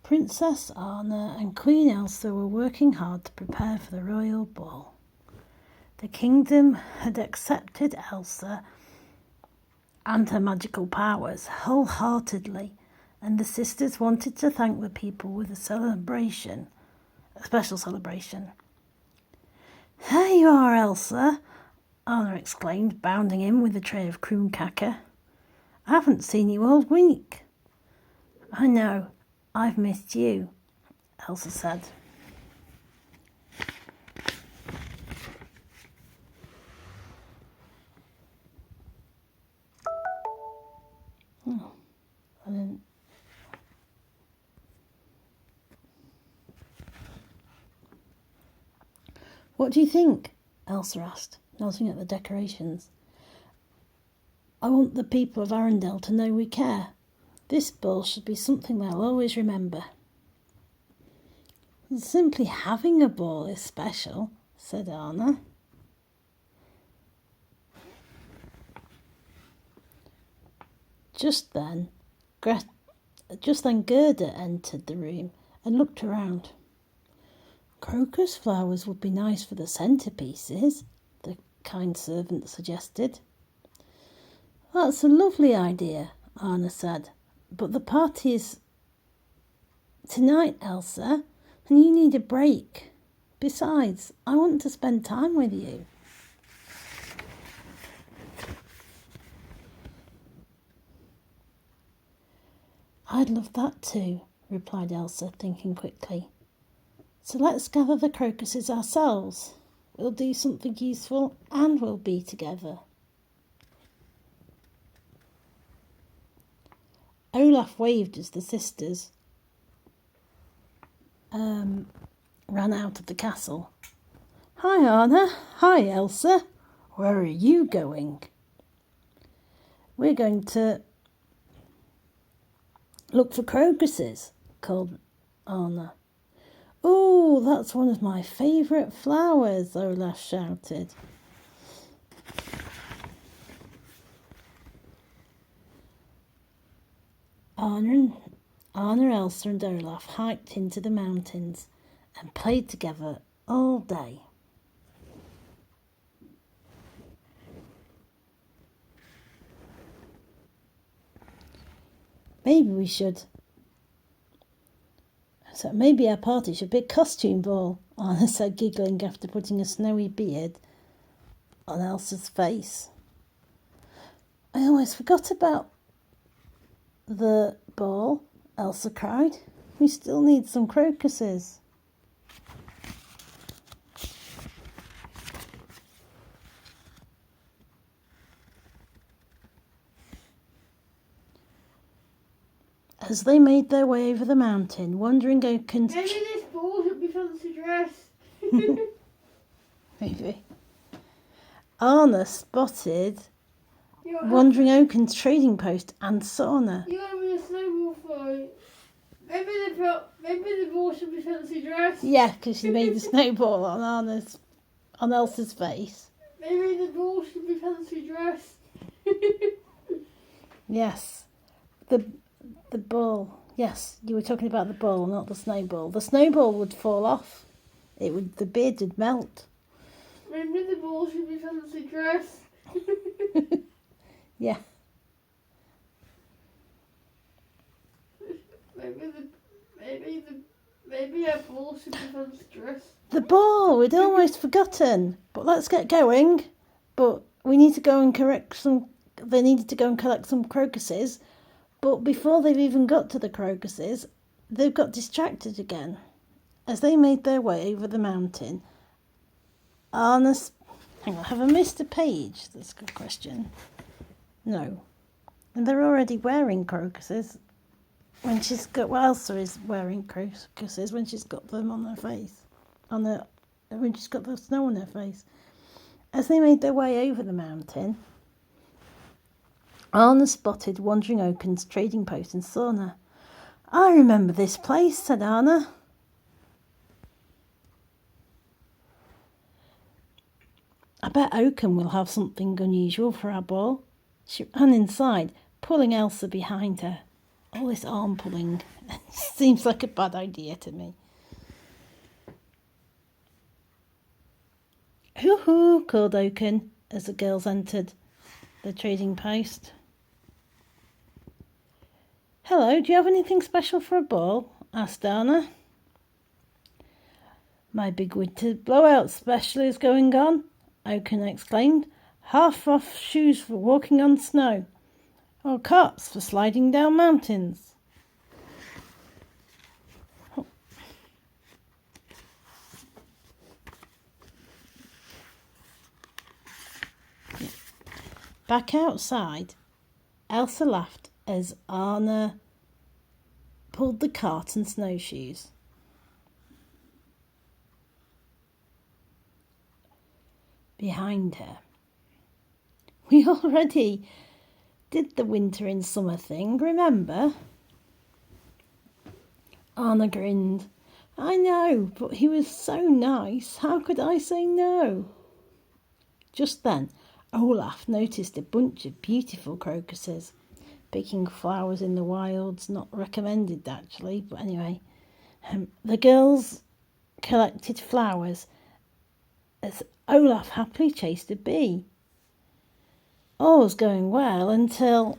Princess Anna and Queen Elsa were working hard to prepare for the royal ball. The kingdom had accepted Elsa and her magical powers wholeheartedly, and the sisters wanted to thank the people with a special celebration. "There you are, Elsa," Anna exclaimed, bounding in with a tray of kroonkakker. "I haven't seen you all week." "I know, I've missed you," Elsa said. "What do you think?" Elsa asked, nodding at the decorations. "I want the people of Arendelle to know we care. This ball should be something they'll always remember." "Simply having a ball is special," said Anna. Just then Gerda entered the room and looked around. "Crocus flowers would be nice for the centerpieces," the kind servant suggested. "That's a lovely idea," Anna said. "But the party is tonight, Elsa, and you need a break. Besides, I want to spend time with you." "I'd love that too," replied Elsa, thinking quickly. "So let's gather the crocuses ourselves. We'll do something useful and we'll be together." Olaf waved as the sisters ran out of the castle. "Hi, Anna. Hi, Elsa. Where are you going?" "We're going to look for crocuses," called Anna. "Oh, that's one of my favourite flowers," Olaf shouted. Anna, Elsa and Olaf hiked into the mountains and played together all day. Maybe our party should be a costume ball," Anna said, giggling after putting a snowy beard on Elsa's face. "I almost forgot about the ball," Elsa cried. "We still need some crocuses." As they made their way over the mountain, Wandering Oaken's... Maybe this ball should be fancy dress. Maybe. Anna spotted Wandering Oaken's trading post and sauna. You're having a snowball fight. Maybe the ball should be fancy dress. Yeah, because she made the snowball on Elsa's face. Maybe the ball should be fancy dress. Yes. The ball. Yes, you were talking about the ball, not the snowball. The snowball would fall off. The beard would melt. Maybe the ball should be fancy dress. Yeah. Maybe a ball should be fancy dress. The ball. We'd almost forgotten. But let's get going. But we need to go and They needed to go and collect some crocuses. But before they've even got to the crocuses, they've got distracted again. As they made their way over the mountain, hang on, have I missed a page? That's a good question. No. And they're already wearing crocuses Elsa is wearing crocuses when she's got them on her face. When she's got the snow on her face. As they made their way over the mountain, Anna spotted Wandering Oaken's trading post and sauna. "I remember this place," said Anna. "I bet Oaken will have something unusual for our ball." She ran inside, pulling Elsa behind her. All this arm pulling seems like a bad idea to me. Hoo-hoo, called Oaken as the girls entered the trading post. Hello, do you have anything special for a ball? Asked Anna. My big winter blowout special is going on, Oaken exclaimed. Half off shoes for walking on snow, or carts for sliding down mountains. Back outside, Elsa laughed as Anna pulled the cart and snowshoes. Behind her. We already did the winter in summer thing, remember? Anna grinned. I know, but he was so nice. How could I say no? Just then, Olaf noticed a bunch of beautiful crocuses. Picking flowers in the wilds, not recommended actually, but anyway. The girls collected flowers as Olaf happily chased a bee. All was going well until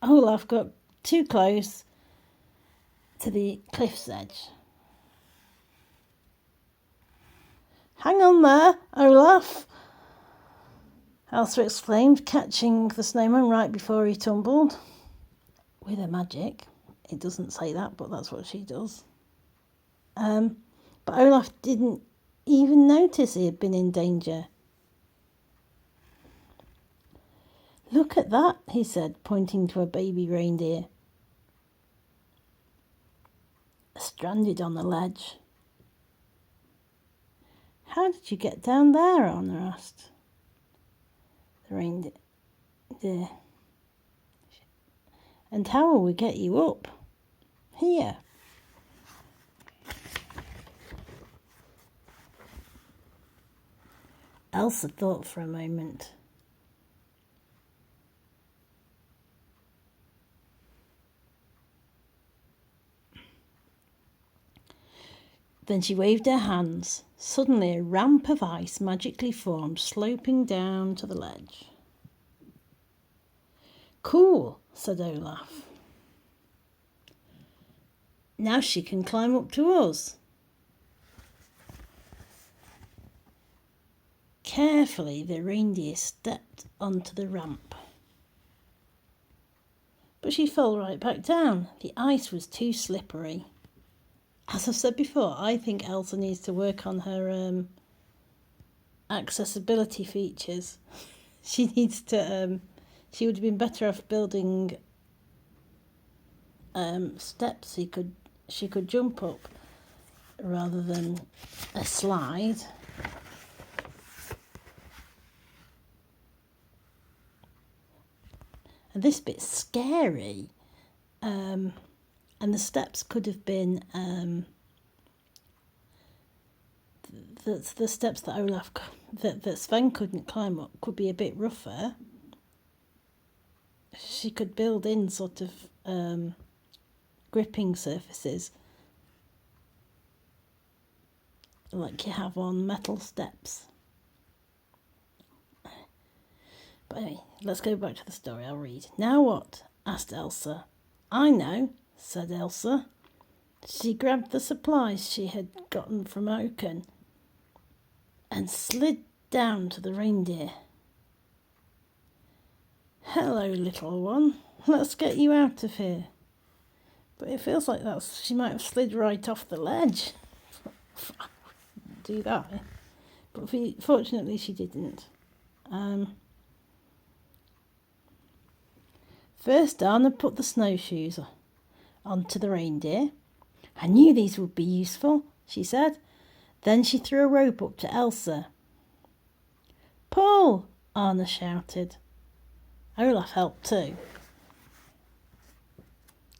Olaf got too close to the cliff's edge. Hang on there, Olaf, Elsa exclaimed, catching the snowman right before he tumbled. With her magic. It doesn't say that, but that's what she does. But Olaf didn't even notice he had been in danger. Look at that, he said, pointing to a baby reindeer. Stranded on the ledge. How did you get down there? Anna asked. The reindeer. And how will we get you up? Here. Elsa thought for a moment. Then she waved her hands. Suddenly a ramp of ice magically formed, sloping down to the ledge. Cool, said Olaf. Now she can climb up to us. Carefully, the reindeer stepped onto the ramp. But she fell right back down. The ice was too slippery. As I've said before, I think Elsa needs to work on her accessibility features. She needs to. She would have been better off building steps she could jump up rather than a slide. And this bit's scary. And the steps could have been the steps that Olaf that Sven couldn't climb up could be a bit rougher. She could build in sort of gripping surfaces like you have on metal steps. But anyway, let's go back to the story. I'll read. Now what? Asked Elsa. I know, said Elsa. She grabbed the supplies she had gotten from Oaken and slid down to the reindeer. Hello, little one. Let's get you out of here. But it feels like she might have slid right off the ledge. Do that. But fortunately she didn't. First, Anna put the snowshoes onto the reindeer. I knew these would be useful, she said. Then she threw a rope up to Elsa. Pull! Anna shouted. Olaf helped too.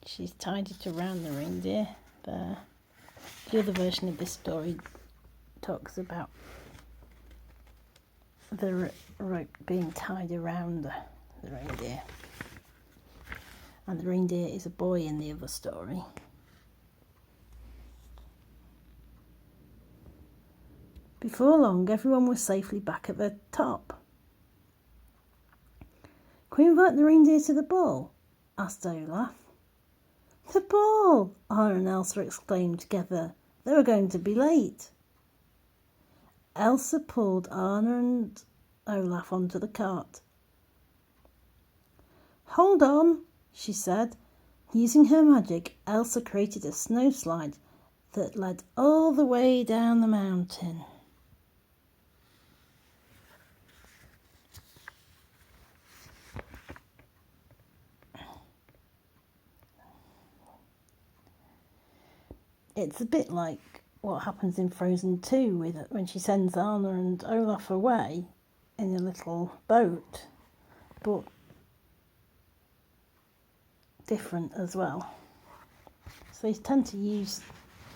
She's tied it around the reindeer there. The other version of this story talks about the rope being tied around the reindeer. And the reindeer is a boy in the other story. Before long, everyone was safely back at the top. "Can we invite the reindeer to the ball?" asked Olaf. "The ball!" Anna and Elsa exclaimed together. They were going to be late. Elsa pulled Anna and Olaf onto the cart. "Hold on," she said. Using her magic, Elsa created a snow slide that led all the way down the mountain. It's a bit like what happens in Frozen 2 with it when she sends Anna and Olaf away in a little boat, but different as well. So they tend to use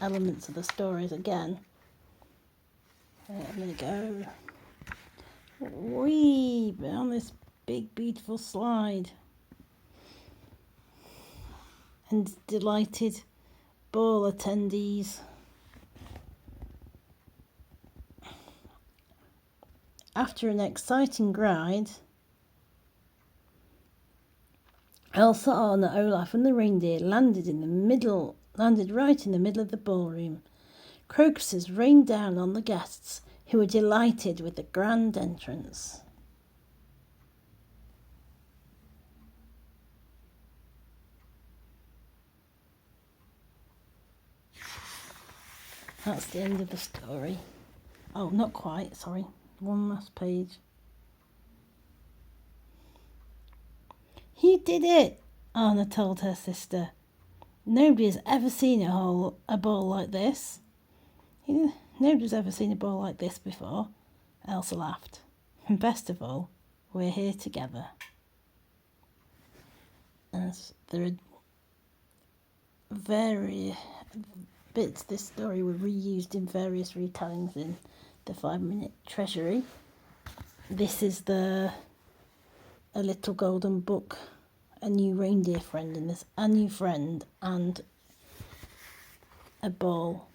elements of the stories again. There they go. Whee! On this big beautiful slide. And delighted ball attendees. After an exciting ride, Elsa, Anna, Olaf and the reindeer landed right in the middle of the ballroom. Crocuses rained down on the guests, who were delighted with the grand entrance. That's the end of the story. Oh, not quite, sorry. One last page. "You did it," Anna told her sister. "Nobody has ever seen a ball like this." "Nobody's ever seen a ball like this before," Elsa laughed. "And best of all, we're here together." As there are various bits of this story were reused in various retellings in the 5-Minute Treasury. This is A Little Golden Book, a new reindeer friend, and there's a new friend and a ball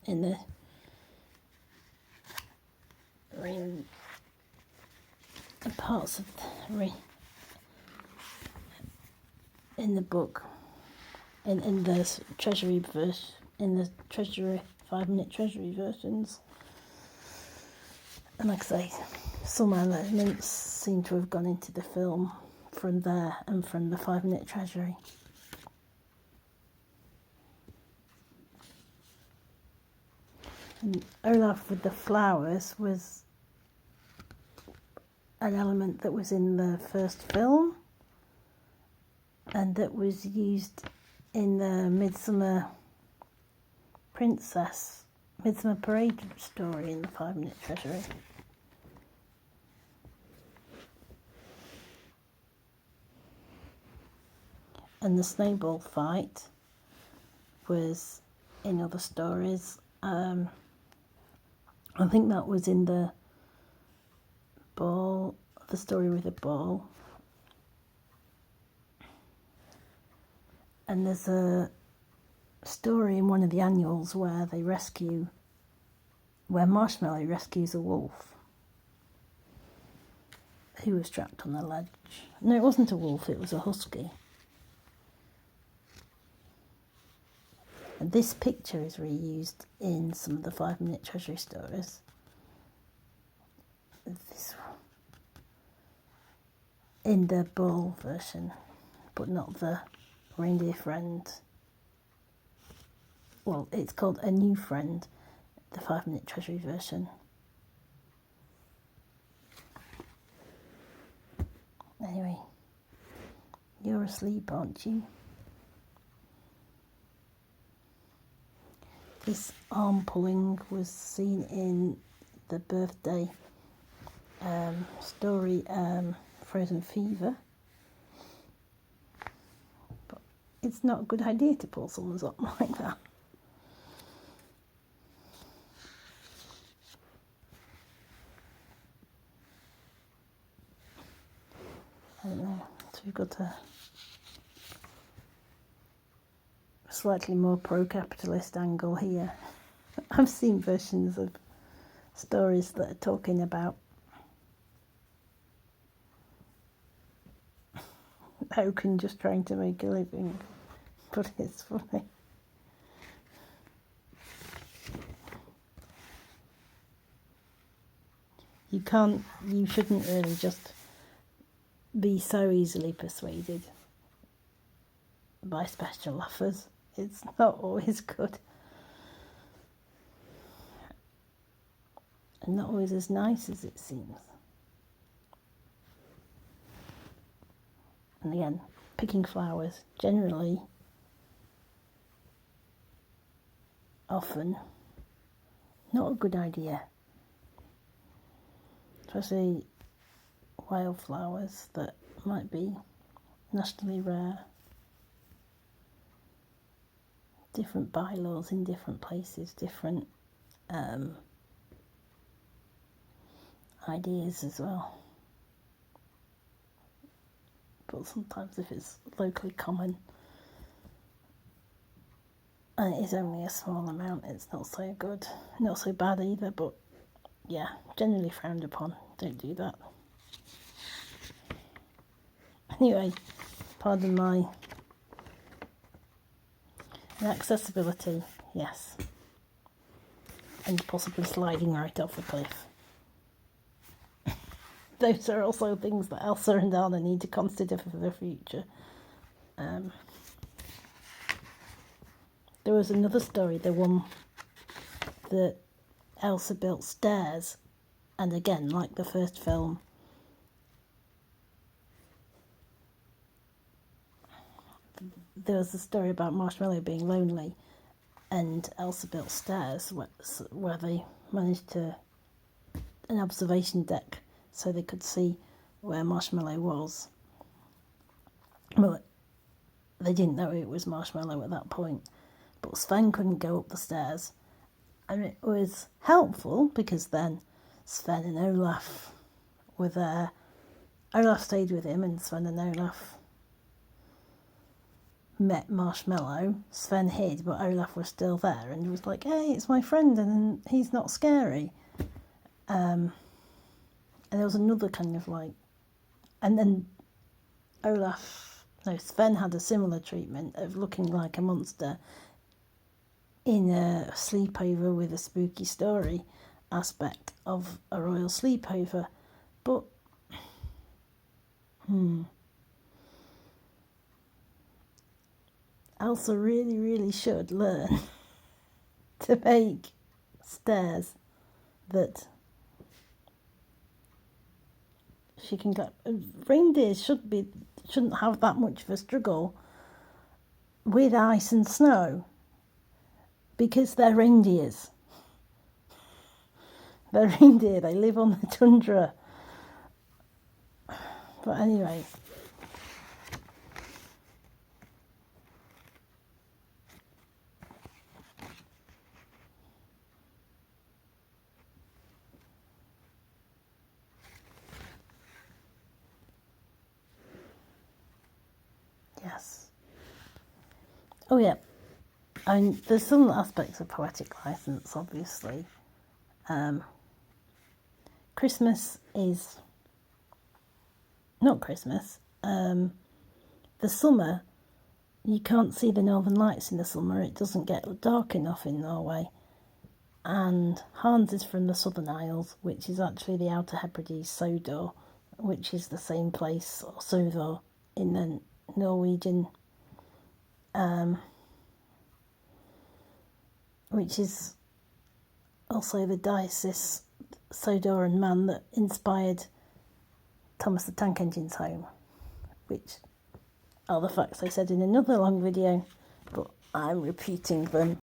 in the parts of in the book, in the Treasury verse, in the Treasury 5-Minute Treasury versions. And like I say, some elements seem to have gone into the film from there and from the 5-Minute Treasury. And Olaf with the flowers was an element that was in the first film and that was used in the Midsummer Parade story in the 5-Minute Treasury. And the snowball fight was in other stories. I think that was in the story with the ball. And there's a story in one of the annuals where Marshmallow rescues a wolf who was trapped on the ledge. No, it wasn't a wolf, it was a husky. And this picture is reused in some of the 5-Minute Treasury stories. This one. In the ball version, but not the reindeer friend. Well, it's called A New Friend, the 5-Minute Treasury version. Anyway, you're asleep, aren't you? This arm pulling was seen in the birthday story, Frozen Fever. But it's not a good idea to pull someone's arm like that. I don't know. So we've got a slightly more pro-capitalist angle here. I've seen versions of stories that are talking about Hogan just trying to make a living, but it's funny. You shouldn't really just be so easily persuaded by special offers. It's not always good. And not always as nice as it seems. And again, picking flowers, generally, often, not a good idea. Especially wildflowers that might be nationally rare. Different bylaws in different places, different ideas as well. But sometimes if it's locally common and it is only a small amount, it's not so good. Not so bad either, but yeah, generally frowned upon. Don't do that. Anyway, pardon my inaccessibility, yes. And possibly sliding right off a cliff. Those are also things that Elsa and Anna need to consider for the future. There was another story, the one that Elsa built stairs, and again, like the first film, there was a story about Marshmallow being lonely, and Elsa built stairs where they managed to an observation deck so they could see where Marshmallow was. But they didn't know it was Marshmallow at that point. But Sven couldn't go up the stairs. And it was helpful because then Sven and Olaf were there. Olaf stayed with him and Sven and Olaf met Marshmallow. Sven hid, but Olaf was still there and was like, hey, it's my friend and he's not scary. And there was another kind of like... And then Sven had a similar treatment of looking like a monster in a sleepover with a spooky story aspect of a royal sleepover. But... Elsa really, really should learn to make stairs that she can go. Reindeer shouldn't have that much of a struggle with ice and snow because they're reindeers. They're reindeer, they live on the tundra. But anyway. Yes. Oh yeah. And there's some aspects of poetic license, obviously. Christmas is not Christmas. The summer, you can't see the northern lights in the summer. It doesn't get dark enough in Norway. And Hans is from the Southern Isles, which is actually the Outer Hebrides, Sodor, which is the same place, or Sodor, in the Norwegian, which is also the diocese Sodoran man that inspired Thomas the Tank Engine's home, which are the facts I said in another long video, but I'm repeating them